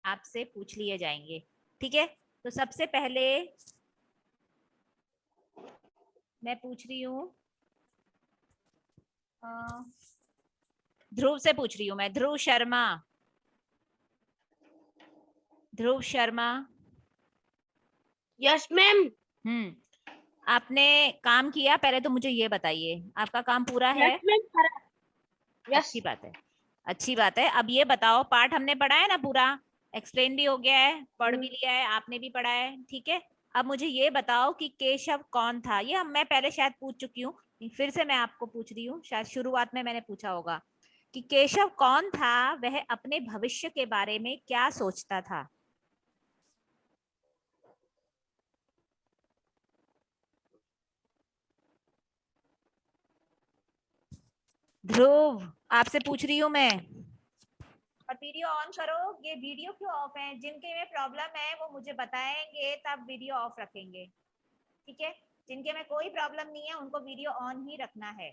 आपसे पूछ लिए जाएंगे, ठीक है। तो सबसे पहले मैं पूछ रही हूँ, ध्रुव से पूछ रही हूँ मैं, ध्रुव शर्मा। ध्रुव शर्मा। Yes ma'am. आपने काम किया, पहले तो मुझे ये बताइए, आपका काम पूरा है? Yes ma'am. यस। अच्छी बात है, अच्छी बात है। अब ये बताओ, पाठ हमने पढ़ा है ना पूरा, एक्सप्लेन भी हो गया है, पढ़ भी लिया है, आपने भी पढ़ा है, ठीक है। अब मुझे ये बताओ कि केशव कौन था। ये मैं पहले शायद पूछ चुकी हूँ, फिर से मैं आपको पूछ रही हूँ, शायद शुरुआत में मैंने पूछा होगा कि केशव कौन था, वह अपने भविष्य के बारे में क्या सोचता था। ध्रुव, आपसे पूछ रही हूँ मैं। और वीडियो ऑन करो। ये वीडियो क्यों ऑफ है? जिनके में प्रॉब्लम है वो मुझे बताएंगे, तब वीडियो ऑफ रखेंगे, ठीक है। जिनके में कोई प्रॉब्लम नहीं है उनको वीडियो ऑन ही रखना है।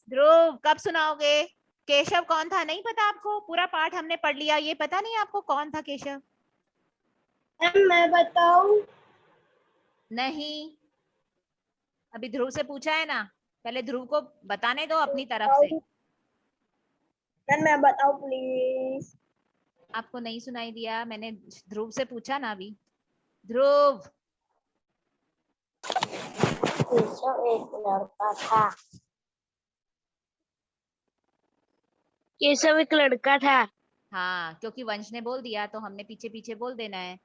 ध्रुव, कब सुनाओगे? केशव कौन था नहीं पता आपको? पूरा पाठ हमने पढ़ लिया, ये पता नहीं आपको कौन था केशव? मैं बताऊं? नहीं, अभी ध्रुव से पूछा है ना, पहले ध्रुव को बताने दो अपनी तरफ से। मैं बताऊं प्लीज? आपको नहीं सुनाई दिया? मैंने ध्रुव से पूछा ना अभी। ध्रुव। केशव एक लड़का था। केशव एक लड़का था। हाँ, क्योंकि वंश ने बोल दिया तो हमने पीछे पीछे बोल देना है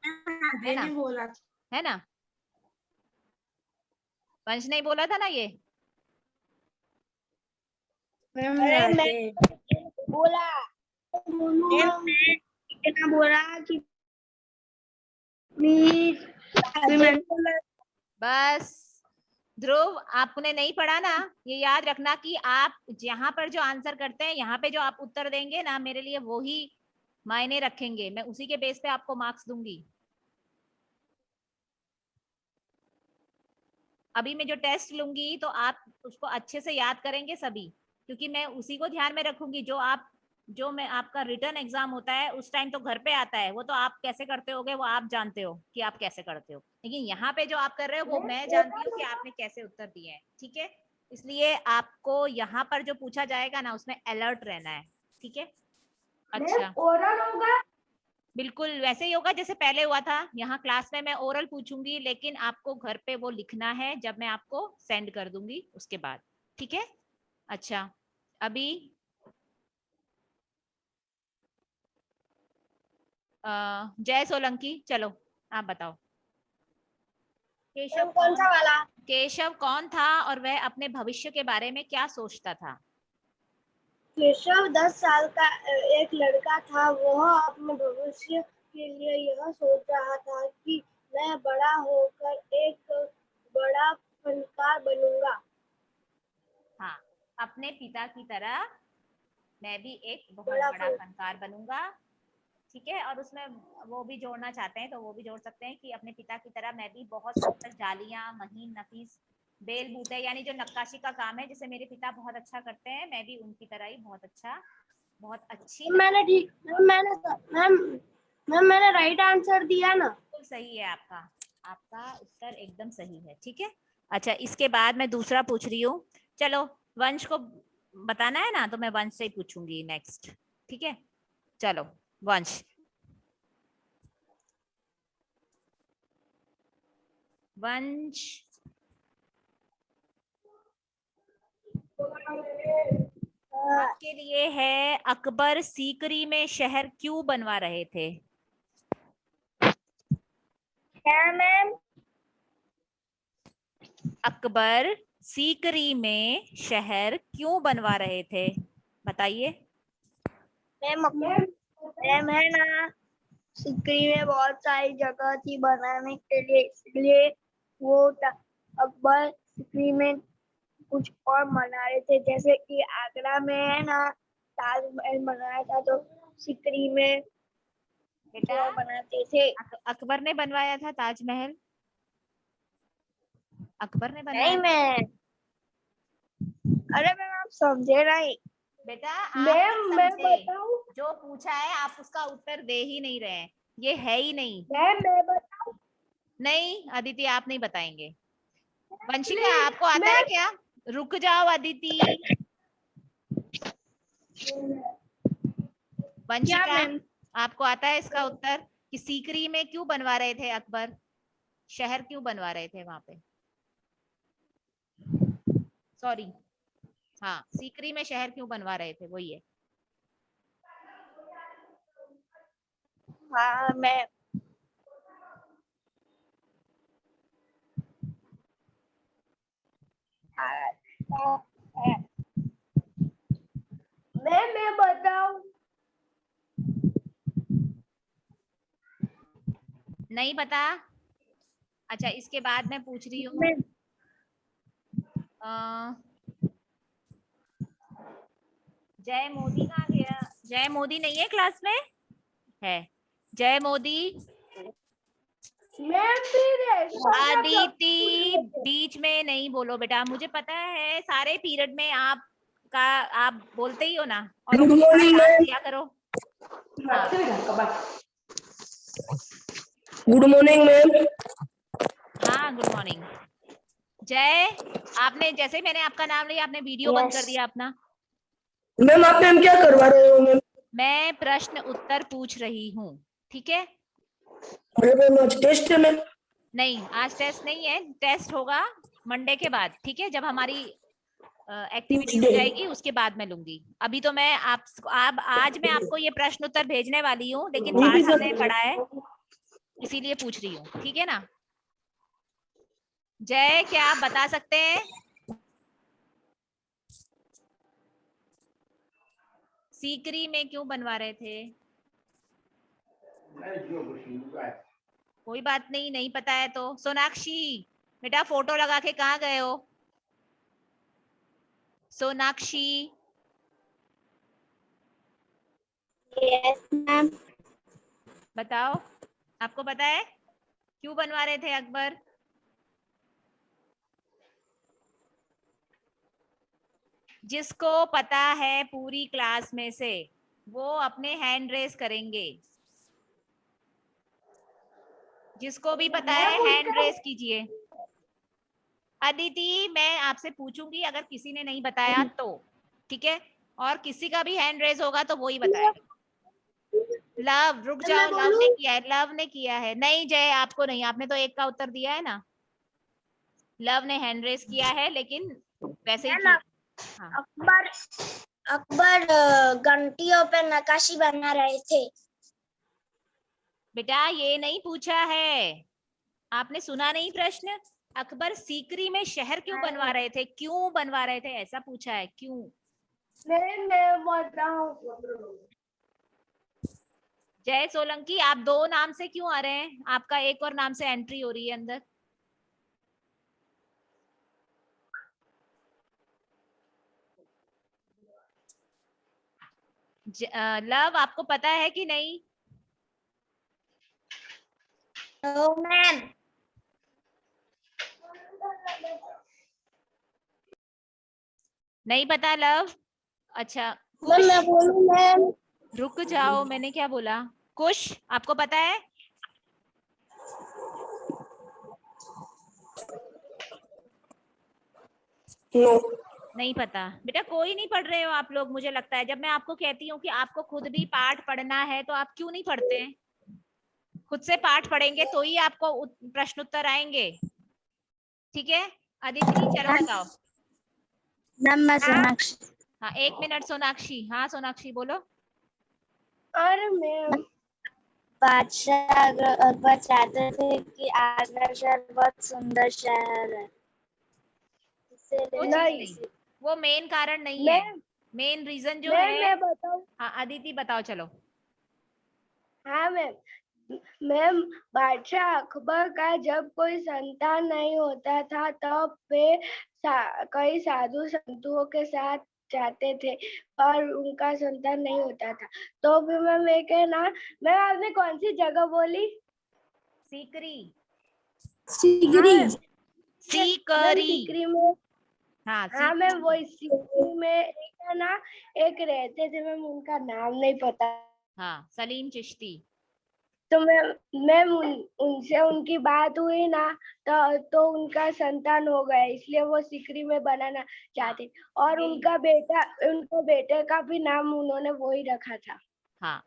ना? मैंने बोला था। है ना? वंश ने बोला था ना ये। अरे मैं बोला, इतना बोला कि प्लीज। बस ध्रुव, आपने नहीं पढ़ा ना, ये याद रखना कि आप यहाँ पर जो आंसर करते हैं, यहाँ पे जो आप उत्तर देंगे ना, मेरे लिए वो ही मायने रखेंगे, मैं उसी के बेस पे आपको मार्क्स दूंगी। अभी मैं जो टेस्ट लूंगी तो आप उसको अच्छे से याद करेंगे सभी, क्योंकि मैं उसी को ध्यान में रखूंगी जो आप, जो मैं आपका रिटर्न एग्जाम होता है उस टाइम तो घर पे आता है, वो तो आप कैसे करते होगे वो आप जानते हो कि आप कैसे करते हो, लेकिन यहाँ पे जो आप कर रहे हो वो मैं जानती हूँ कि आपने कैसे उत्तर दिए हैं, ठीक है। इसलिए आपको यहाँ पर जो पूछा जाएगा ना उसमें अलर्ट रहना है, ठीक है। अच्छा, ओरल होगा। बिल्कुल वैसे ही होगा जैसे पहले हुआ था। यहाँ क्लास में मैं ओरल पूछूंगी, लेकिन आपको घर पे वो लिखना है जब मैं आपको सेंड कर दूंगी उसके बाद, ठीक है। अच्छा, अभी जय सोलंकी, चलो आप बताओ। केशव कौन सा वाला? केशव कौन था और वह अपने भविष्य के बारे में क्या सोचता था? केशव 10 साल का एक लड़का था। वह अपने भविष्य के लिए यह सोच रहा था कि मैं बड़ा होकर एक बड़ा फनकार बनूंगा। हाँ, अपने पिता की तरह मैं भी एक बहुत बड़ा बड़ा फन फनकार बनूंगा, ठीक है। और उसमें वो भी जोड़ना चाहते हैं तो वो भी जोड़ सकते हैं कि अपने पिता की तरह मैं भी बहुत सुंदर जालियां, महीन नफीस बेल बूटे, यानी जो नक्काशी का काम है जिसे मेरे पिता बहुत अच्छा करते हैं, मैं भी उनकी तरह ही बहुत अच्छा, बहुत अच्छी मैंने नक्काशी ठीक करूंगा। मैम मैम मैंने राइट आंसर दिया ना? बिल्कुल सही है आपका, आपका उत्तर एकदम सही है, ठीक है। अच्छा, इसके बाद मैं दूसरा पूछ रही हूँ। चलो, वंश को बताना है ना, तो मैं वंश से ही पूछूंगी नेक्स्ट, ठीक है। चलो, वंश। वंश, आपके लिए है, अकबर सीकरी में शहर क्यों बनवा रहे थे? क्या मैम? अकबर सीकरी में शहर क्यों बनवा रहे थे, बताइए। मैम मैम है ना, सिकरी में बहुत सारी जगह थी बनाने के लिए, इसलिए वो अकबर सिकरी में कुछ और बना रहे थे। जैसे कि आगरा में है ना ताजमहल बनाया था, तो सिकरी में कुछ बेटा, और बनाते थे। अकबर ने बनवाया था ताजमहल? अकबर ने नहीं बनवाया था? मैं, अरे मैम आप समझे नहीं। बेटा आप मैम नहीं मैं समझे, बताऊं? जो पूछा है आप उसका उत्तर दे ही नहीं रहे हैं, ये है ही नहीं। मैम मैं बताऊं? नहीं अदिति आप नहीं बताएंगे। वंशिका प्लीज आपको आता है मैम। क्या? रुक जाओ अदिति। क्या वंशिका मैम? आपको आता है इसका उत्तर कि सीकरी में क्यों बनवा रहे थे अकबर, शहर क्यों बनवा रहे थे वहां पे? सॉरी, हाँ सीकरी में शहर क्यों बनवा रहे थे, वही है। हाँ मैं मैं बताऊं? नहीं पता? अच्छा इसके बाद मैं पूछ रही हूँ। मैं जय मोदी कहाँ गया? जय मोदी नहीं है क्लास में? है जय मोदी। मैं फिर अदिति बीच में नहीं बोलो बेटा, मुझे पता है सारे पीरियड में आप बोलते ही हो ना, और गुड उसके बाद मॉर्निंग डांस मैम। किया करो। हाँ गुड मॉर्निंग मैम। हाँ गुड मॉर्निंग। जय, आपने जैसे ही मैंने आपका नाम लिया आपने वीडियो बंद कर दिया अपना। मैम आप मैम क्या करवा रहे हो मैम? मैं प्रश्न उत्तर पूछ रही हूँ, ठीक है? अरे मैम आज टेस्ट है मैम। नहीं आज टेस्ट नहीं है, टेस्ट होगा मंडे के बाद, ठीक है? जब हमारी एक्टिविटी हो ट्यूसडे। जाएगी उसके बाद मैं लूंगी। अभी तो मैं आप आज मैं आपको ये प्रश्न उत्तर भेजने वाली हूँ, लेकिन पाठ हमने पढ़ा है इसीलिए पूछ रही हूँ, ठीक है ना? जय क्या आप बता सकते हैं सीकरी में क्यों बनवा रहे थे? कोई बात नहीं, नहीं पता है तो सोनाक्षी बेटा फोटो लगा के कहाँ गए हो? Sonakshi yes ma'am. बताओ, आपको पता है क्यों बनवा रहे थे अकबर? जिसको पता है पूरी क्लास में से वो अपने हैंड रेस करेंगे। जिसको भी पता है हैंड रेस कीजिए। अदिति मैं आपसे पूछूंगी अगर किसी ने नहीं बताया तो, ठीक है? और किसी का भी हैंड रेस होगा तो वो ही बताएगा। लव रुक जाओ, लव ने किया है, लव ने किया है। नहीं जय आपको नहीं, आपने तो एक का उत्तर दिया है ना। लव ने हैंड रेस किया है लेकिन वैसे ही किया। हाँ अकबर अकबर घंटियों पे नक्काशी बना रहे थे। बेटा ये नहीं पूछा है, आपने सुना नहीं प्रश्न? अकबर सीकरी में शहर क्यों बनवा रहे थे, क्यों बनवा रहे थे ऐसा पूछा है, क्यों? मैं बताऊं? जय सोलंकी आप दो नाम से क्यों आ रहे हैं? आपका एक और नाम से एंट्री हो रही है अंदर। लव आपको पता है कि नहीं? No ma'am. नहीं पता लव? अच्छा मैम कुश, मैं बोलूं मैम? रुक जाओ मैंने क्या बोला। कुश आपको पता है? नो। नहीं पता बेटा, कोई नहीं पढ़ रहे हो आप लोग, मुझे लगता है जब मैं आपको कहती हूँ कि आपको खुद भी पाठ पढ़ना है तो आप क्यों नहीं पढ़ते हैं? खुद से पाठ पढ़ेंगे तो ही आपको प्रश्न उत्तर आएंगे, ठीक है? अदिति चलो बताओ। मैम मैं सोनाक्षी। हाँ एक मिनट सोनाक्षी, हाँ सोनाक्षी बोलो। और मैम बादशाह अकबर चाहते थे कि आगरा शहर बहुत सुंदर शहर है, वो चीज नहीं, वो मेन कारण नहीं है। मैम मेन रीजन जो है, मैं बताऊं? हाँ अदिति बताओ चलो। हाँ मैम। मैम बादशाह अकबर का जब कोई संतान नहीं होता था तब वे कई साधु संतों के साथ जाते थे और उनका संतान नहीं होता था तो फिर मैम एक है ना। मैम आपने कौन सी जगह बोली? सीकरी। सीकरी। मैम सीकरी सीकरी में हाँ हाँ मैम, वो सिक्किम में एक है ना, एक रहते थे मैम, उनका नाम नहीं पता। हाँ, सलीम चिश्ती। तो मैम उनसे उनकी बात हुई ना, तो उनका संतान हो गया, इसलिए वो सिकरी में बनाना चाहते। और यही। उनका बेटे का भी नाम उन्होंने वही रखा था। हाँ,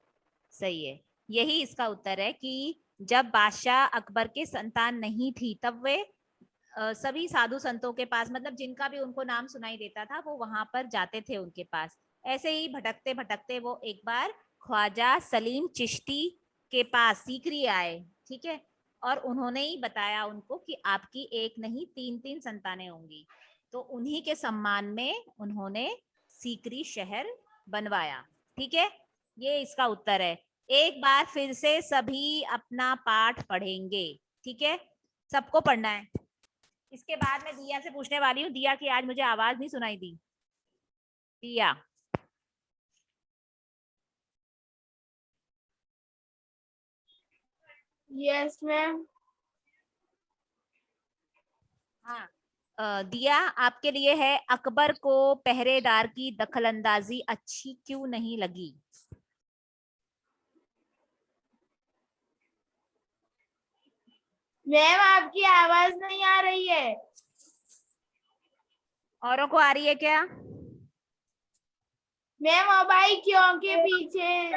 सही है। यही इसका उत्तर है कि जब बादशाह अकबर के संतान नहीं थी तब वे सभी साधु संतों के पास, मतलब जिनका भी उनको नाम सुनाई देता था वो वहां पर जाते थे उनके पास। ऐसे ही भटकते भटकते वो एक बार ख्वाजा सलीम चिश्ती के पास सीकरी आए। ठीक है। और उन्होंने ही बताया उनको कि आपकी एक नहीं तीन तीन संतानें होंगी। तो उन्हीं के सम्मान में उन्होंने सीकरी शहर बनवाया। ठीक है। ये इसका उत्तर है। एक बार फिर से सभी अपना पाठ पढ़ेंगे। ठीक है। सबको पढ़ना है। इसके बाद मैं दिया से पूछने वाली हूँ। दिया की आज मुझे आवाज नहीं सुनाई दी। दिया। Yes ma'am. हाँ। दिया, आपके लिए है, अकबर को पहरेदार की दखलंदाजी अच्छी क्यों नहीं लगी? मैम आपकी आवाज नहीं आ रही है। औरों को आ रही है क्या? मैम अब आई, क्यों के पीछे।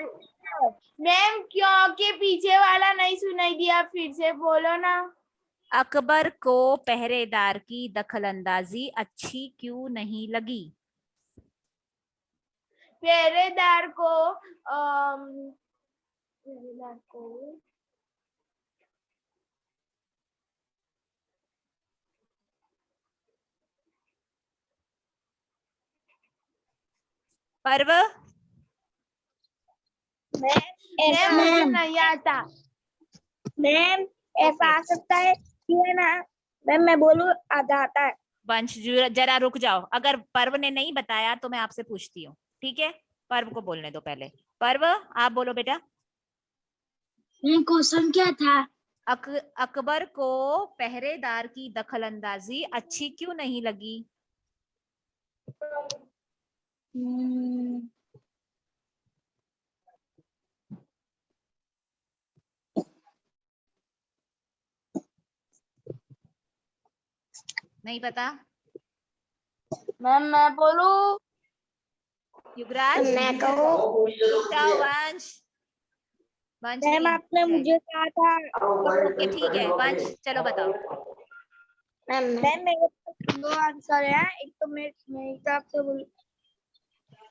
मैम क्यों के पीछे वाला नहीं सुनाई दिया, फिर से बोलो ना। अकबर को पहरेदार की दखलंदाजी अच्छी क्यों नहीं लगी? पहरेदार को पर्व। मैम नहीं आता। मैम ऐसा आ सकता है कि है ना, मैम मैं बोलूं, आधा आता है। वंश जरा रुक जाओ। अगर पर्व ने नहीं बताया तो मैं आपसे पूछती हूँ। ठीक है। पर्व को बोलने दो पहले। पर्व, आप बोलो बेटा। क्वेश्चन क्या था? अकबर को पहरेदार की दखलंदाजी अच्छी क्यों नहीं लगी? नहीं पता? मैम मैं बोलूं? युवराज। मैं कहूँ? रुक जाओ वंश। वंश मैम नहीं आपने है। मुझे कहा था। ओके ठीक है वंश, चलो बताओ। मैम मेरे पास दो आंसर है, एक तो मेरे हिसाब से बोल,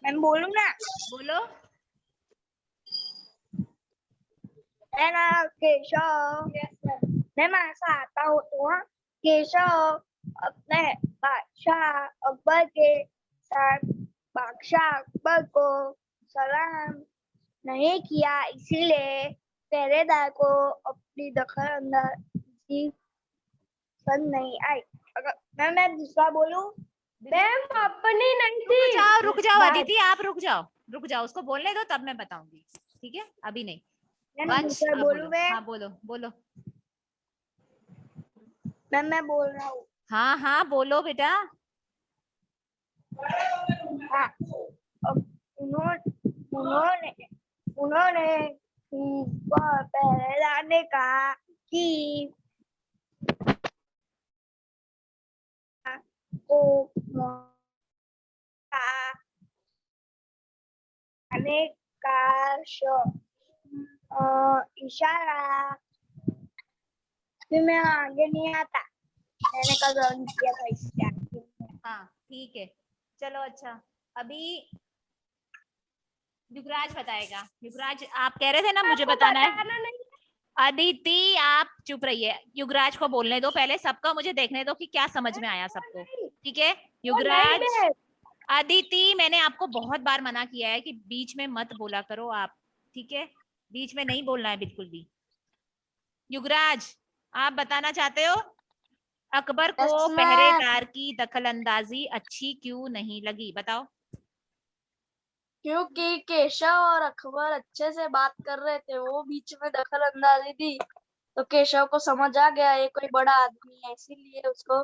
मैम बोलूं ना? बोलो। है ना, केशव। मैम ऐसा आता हो तो हाँ, केशव अपने बादशाह अकबर के साथ बादशाह अकबर को सलाम नहीं किया, इसीलिए पहरेदार को अपनी दखल अंदाजी पसंद नहीं आई। अगर मैं दूसरा बोलूं? मैम अपनी नहीं थी। रुक जाओ अदिति, आप रुक जाओ। रुक जाओ, उसको बोलने दो तब मैं बताऊंगी। ठीक है, अभी नहीं। वंश दूसरा आप बोलूं बोलो। मैं? हाँ बोलो बोलो। मैम मैं बोल रहा हूँ। हाँ हाँ बोलो बेटा। हाँ, अब उन्होंने उन्होंने पहरेदार ने कहा कि को आने का इशारा, फिर मैं आगे नहीं आता, मैंने कल रन किया था इससे। हाँ ठीक है, चलो अच्छा। अभी युवराज बताएगा। युवराज, आप कह रहे थे ना मुझे बताना है। नहीं। अदिति आप चुप रहिए, युवराज को बोलने दो पहले, सबका मुझे देखने दो कि क्या समझ में आया सबको। ठीक है युवराज। अदिति, मैंने आपको बहुत बार मना किया है कि बीच में मत बोला करो आप। ठीक है, बीच में नहीं बोलना है बिल्कुल भी। युवराज, आप बताना चाहते हो अकबर को पहरेदार की दखलंदाजी अच्छी क्यों नहीं लगी? बताओ। क्योंकि केशव और अकबर अच्छे से बात कर रहे थे, वो बीच में दखल अंदाजी दी, तो केशव को समझ आ गया ये कोई बड़ा आदमी है, इसीलिए उसको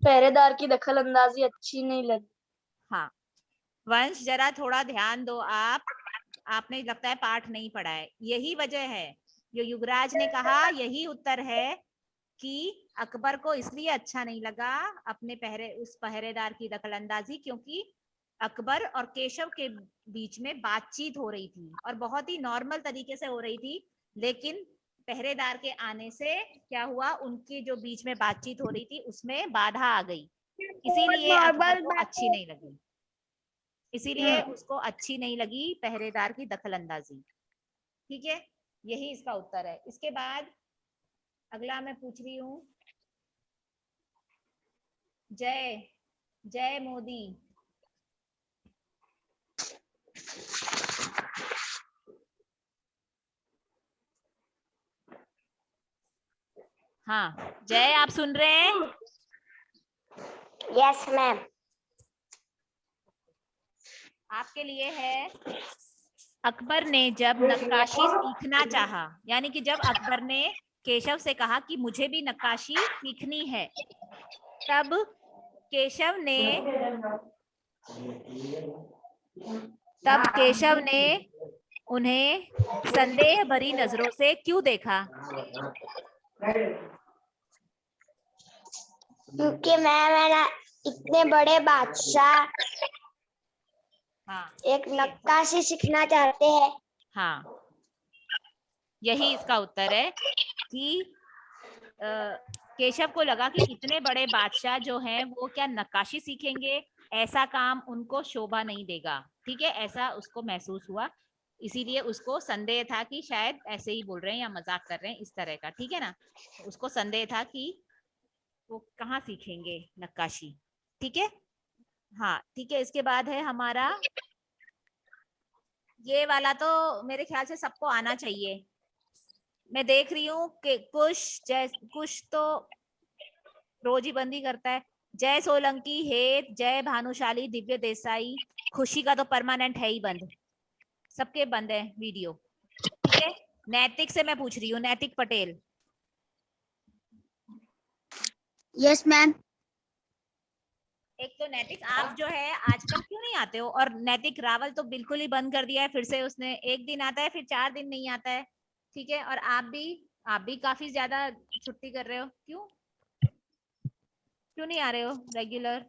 पहरेदार की दखल अंदाजी अच्छी नहीं लगी। हाँ वंश जरा थोड़ा ध्यान दो आपने लगता है पाठ नहीं पढ़ा है। यही वजह है जो युवराज ने कहा, यही उत्तर है कि अकबर को इसलिए अच्छा नहीं लगा अपने उस पहरेदार की दखलंदाजी, क्योंकि अकबर और केशव के बीच में बातचीत हो रही थी और बहुत ही नॉर्मल तरीके से हो रही थी, लेकिन पहरेदार के आने से क्या हुआ, उनकी जो बीच में बातचीत हो रही थी उसमें बाधा आ गई, इसीलिए अकबर को अच्छी नहीं लगी, इसीलिए उसको अच्छी नहीं लगी पहरेदार की दखलंदाजी। ठीक है, यही इसका उत्तर है। इसके बाद अगला मैं पूछ रही हूँ, जय जय मोदी। हाँ जय, आप सुन रहे हैं? Yes ma'am. आपके लिए है, अकबर ने जब नक्काशी सीखना चाहा, यानी कि जब अकबर ने केशव से कहा कि मुझे भी नक्काशी सीखनी है, तब केशव ने उन्हें संदेह भरी नजरों से क्यों देखा? क्योंकि मैं ना इतने बड़े बादशाह हाँ एक नक्काशी सीखना चाहते हैं। हाँ यही इसका उत्तर है कि केशव को लगा कि इतने बड़े बादशाह जो हैं वो क्या नक्काशी सीखेंगे, ऐसा काम उनको शोभा नहीं देगा। ठीक है, ऐसा उसको महसूस हुआ, इसीलिए उसको संदेह था कि शायद ऐसे ही बोल रहे हैं या मजाक कर रहे हैं, इस तरह का। ठीक है ना, उसको संदेह था कि वो कहाँ सीखेंगे नक्काशी। ठीक है, हाँ ठीक है। इसके बाद है हमारा, ये वाला तो मेरे ख्याल से सबको आना चाहिए। मैं देख रही हूँ कि कुछ तो रोज ही बंदी करता है। जय सोलंकी, हेत, जय भानुशाली, दिव्य देसाई, खुशी का तो परमानेंट है ही बंद, सबके बंद है वीडियो। ठीक है, नैतिक से मैं पूछ रही हूँ, नैतिक पटेल। Yes ma'am. एक तो नैतिक, आप जो है आजकल क्यों नहीं आते हो? और नैतिक रावल तो बिल्कुल ही बंद कर दिया है, फिर से उसने एक दिन आता है फिर 4 दिन नहीं आता है। ठीक है, और आप भी काफी ज्यादा छुट्टी कर रहे हो, क्यों नहीं आ रहे हो रेगुलर?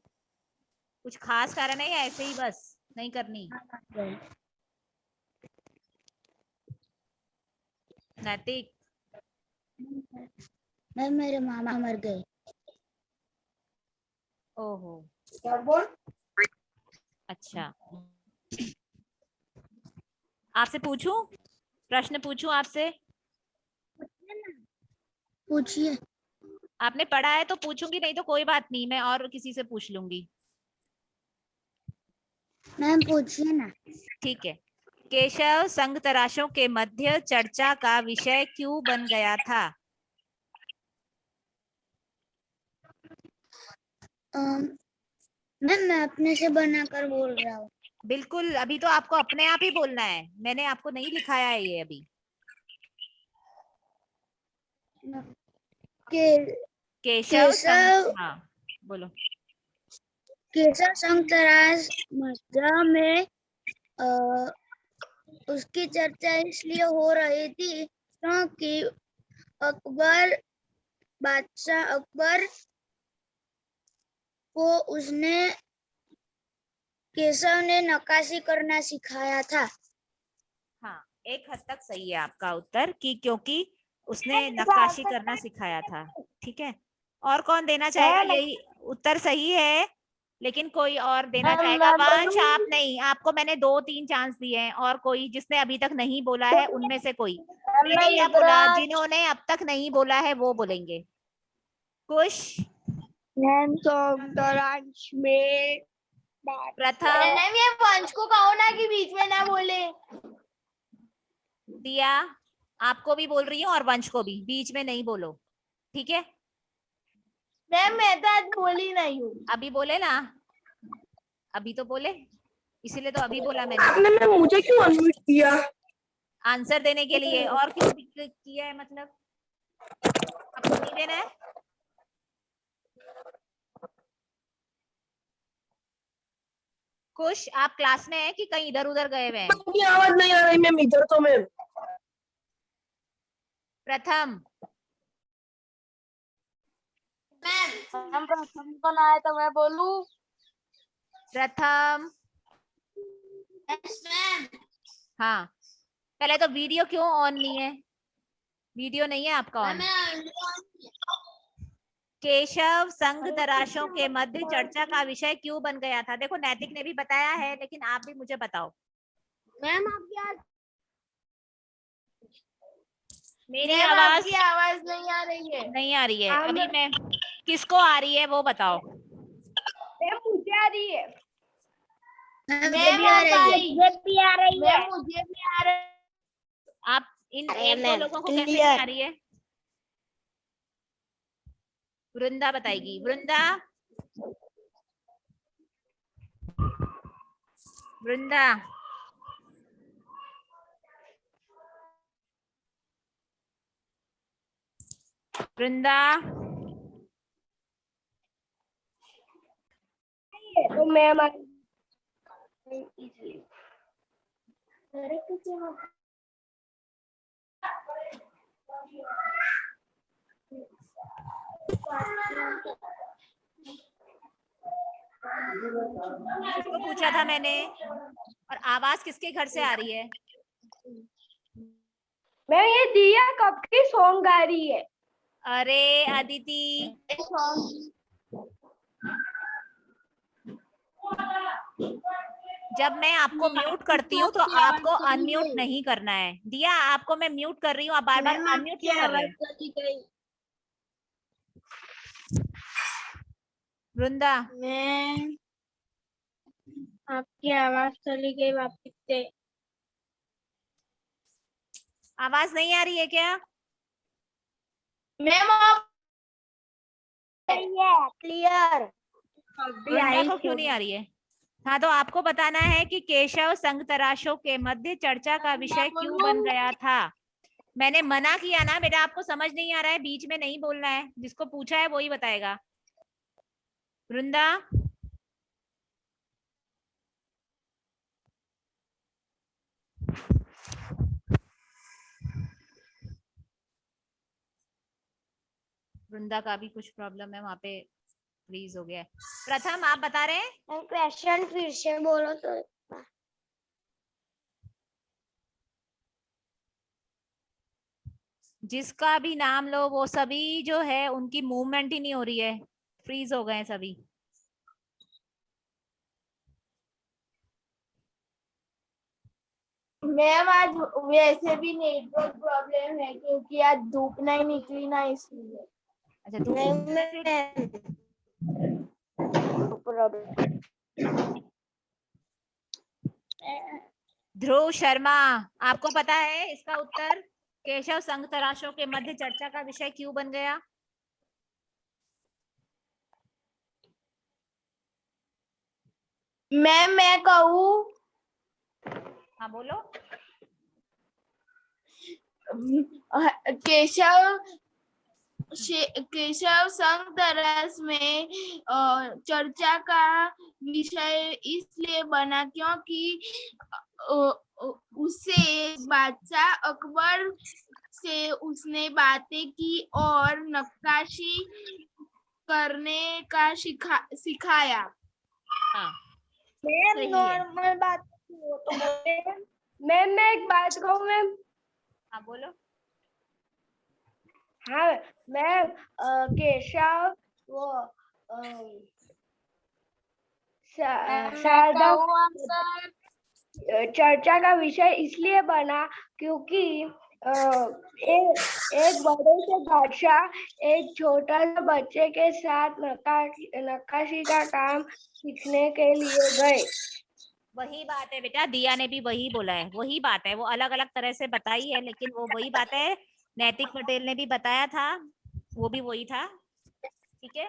कुछ खास कारण है या ऐसे ही बस नहीं करनी? नैतिक, मैम मेरे मामा मर गए। ओहो अच्छा, आपसे पूछूं, प्रश्न पूछूं आपसे? पूछिए। आपने पढ़ा है तो पूछूंगी, नहीं तो कोई बात नहीं, मैं और किसी से पूछ लूंगी। मैम पूछिए ना। ठीक है, केशव संघ तराशों के मध्य चर्चा का विषय क्यों बन गया था? मैम मैं अपने से बनाकर बोल रहा हूँ। बिल्कुल, अभी तो आपको अपने आप ही बोलना है, मैंने आपको नहीं लिखाया है ये अभी। केशव हाँ बोलो। केशव संघ तराश मध्य में उसकी चर्चा इसलिए हो रही थी क्योंकि बादशाह अकबर को उसने केशव ने नक्काशी करना सिखाया था। हाँ, एक हद तक सही है आपका उत्तर कि क्योंकि उसने नक्काशी करना सिखाया था। ठीक है, और कौन देना चाहेगा? यही उत्तर सही है, लेकिन कोई और देना चाहेगा? वंश आप नहीं, आपको मैंने 2-3 चांस दिए हैं, और कोई जिसने अभी तक नहीं बोला है उनमें से कोई। मैंने क्या बोला, जिन्होंने अब तक नहीं बोला है वो बोलेंगे। कुश, प्रथम, ये वंश को कहो ना कि बीच में ना बोले। दिया, आपको भी बोल रही हूँ और वंश को भी, बीच में नहीं बोलो। ठीक है, मैम मैं तो आज बोली नहीं हूँ। अभी बोले ना, अभी तो बोले, इसीलिए तो अभी बोला मैंने। आपने मैम मुझे क्यों अनम्यूट किया? आंसर देने के लिए, और क्यों किया है? मतलब आपको नहीं देना है? कुश, आप क्लास में हैं कि कहीं इधर उधर गए हुए हैं? आपकी आवाज नहीं आ रही मैम, इधर तो मैम। प्रथम, मैम प्रथम को ना आए तो मैं बोलूं? प्रथम, यस मैम। हाँ, पहले तो वीडियो क्यों ऑन नहीं है? वीडियो नहीं है आपका ऑन? केशव संघ तराशों के मध्य चर्चा का विषय क्यों बन गया था? देखो नैतिक ने भी बताया है, लेकिन आप भी मुझे बताओ। मैम आपकी मेरी आवाज नहीं आ रही है। नहीं आ रही है अभी। मैं किसको आ रही है वो बताओ। मैम मुझे आ रही है। मुझे भी आ रही है। मुझे भी आ रही है। मुझे भी आ रही है। आप इन अरे एक दो मैम, लोगों को कैसे नहीं clear। आ रही है? वृंदा बताएगी। वृंदा, वृंदा, वृंदा, तो मैम किसको पूछा था मैंने? और आवाज किसके घर से आ रही है? मैम ये दिया कब की सॉन्ग गा रही है? अरे अदिति, जब मैं आपको म्यूट करती हूँ तो आपको अनम्यूट नहीं करना है। दिया, आपको मैं म्यूट कर रही हूँ, आप बार बार अनम्यूट क्यों कर रहे हो? वृंदा, मैम आपकी आवाज चली गई वापस से। आवाज नहीं आ रही है क्या? मैम आप क्लियर। वृंदा को क्यों नहीं आ रही है? हाँ, तो आपको बताना है कि केशव संघ तराशों के मध्य चर्चा का विषय क्यों बन गया था। मैंने मना किया ना बेटा, आपको समझ नहीं आ रहा है, बीच में नहीं बोलना है, जिसको पूछा है वही बताएगा। वृंदा, वृंदा का भी कुछ प्रॉब्लम है, वहां पे फ्रीज हो गया है। प्रथम, आप बता रहे हैं? क्वेश्चन फिर से बोलो तो। जिसका भी नाम लो वो सभी जो है उनकी मूवमेंट ही नहीं हो रही है, फ्रीज हो गए हैं सभी। मैम आज वैसे भी नेटवर्क प्रॉब्लम है क्योंकि आज धूप नहीं निकली ना, इसलिए। अच्छा, धूप ध्रुव शर्मा, आपको पता है इसका उत्तर? केशव संघ तराशों के मध्य चर्चा का विषय क्यों बन गया? मैम मैं कहूँ? हाँ बोलो। केशव संघ तराश में चर्चा का विषय इसलिए बना क्योंकि उसे बादशाह अकबर से उसने बातें की और नक्काशी करने का सिखाया। हाँ, मैम सही है। नॉर्मल बात वो तो बोलते हैं। मैम मैं एक बात कहूँ मैम? हाँ बोलो। हाँ मैम, केशव वो शारदा चर्चा का विषय इसलिए बना क्योंकि एक बड़े से बादशाह एक छोटा सा बच्चे के साथ नक्काशी का काम सीखने के लिए गए। वही बात है बेटा, दिया ने भी वही बोला है, वही बात है, वो अलग अलग तरह से बताई है लेकिन वो वही बात है। नैतिक पटेल ने भी बताया था, वो भी वही था। ठीक है,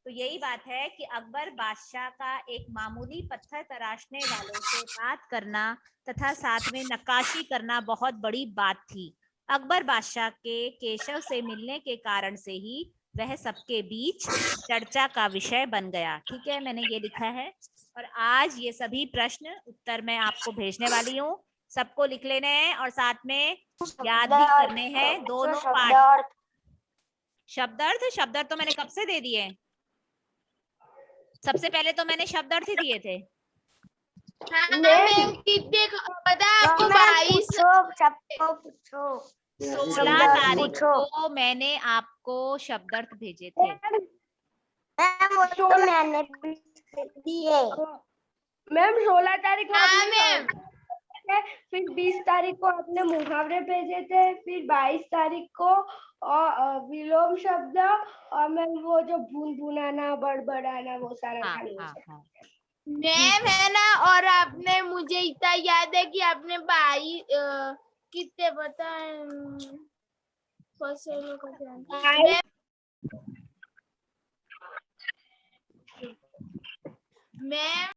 तो यही बात है कि अकबर बादशाह का एक मामूली पत्थर तराशने वालों से बात करना तथा साथ में नक्काशी करना बहुत बड़ी बात थी। अकबर बादशाह के केशव से मिलने के कारण से ही वह सबके बीच चर्चा का विषय बन गया। ठीक है, मैंने ये लिखा है। और आज ये सभी प्रश्न उत्तर मैं आपको भेजने वाली हूँ, सबको लिख लेने हैं और साथ में याद भी करने हैं दोनों पाठ। शब्दार्थ तो मैंने कब से दे दिए, सबसे पहले तो मैंने शब्दार्थ ही दिए थे। कितने पता है आपको? 22 सबको पूछो 16 तारीख को मैंने आपको शब्दार्थ भेजे थे। मैम वो तो मैंने भी दिए। मैम 16 तारीख को हाँ आपने मैम। फिर 20 तारीख को आपने मुहावरे भेजे थे, फिर 22 तारीख को और विलोम शब्द, और मैम वो जो भून भुनाना बड़बड़ाना वो सारा हाँ खाली हाँ हाँ। मैम है ना, और आपने मुझे इतना याद है कि आपने 22 कितने बताए फसलों का ध्यान मैम